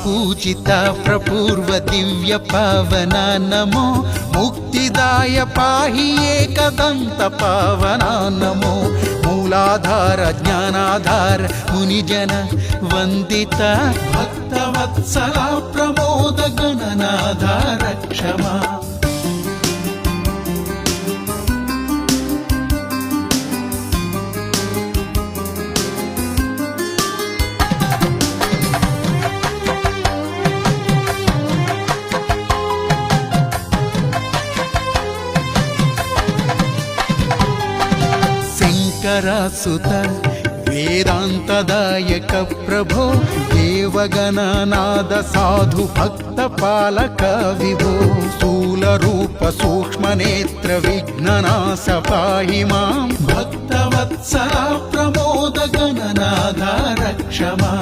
पूजिता प्रपूर्व दिव्य पावना नमो मुक्तिदाय पाहि एकदंत पावना नमो मूलाधार ज्ञानाधार मुनिजन वंदिता भक्तवत्सला प्रमोद गणनाधार क्षमा सुत वेदांतदायक प्रभो देवगणनाद साधु भक्त पालक विभो स्थूल रूप सूक्ष्म नेत्र विघ्ननाश पाहि मां भक्तवत्सला प्रमोद गणनाधार क्षमा।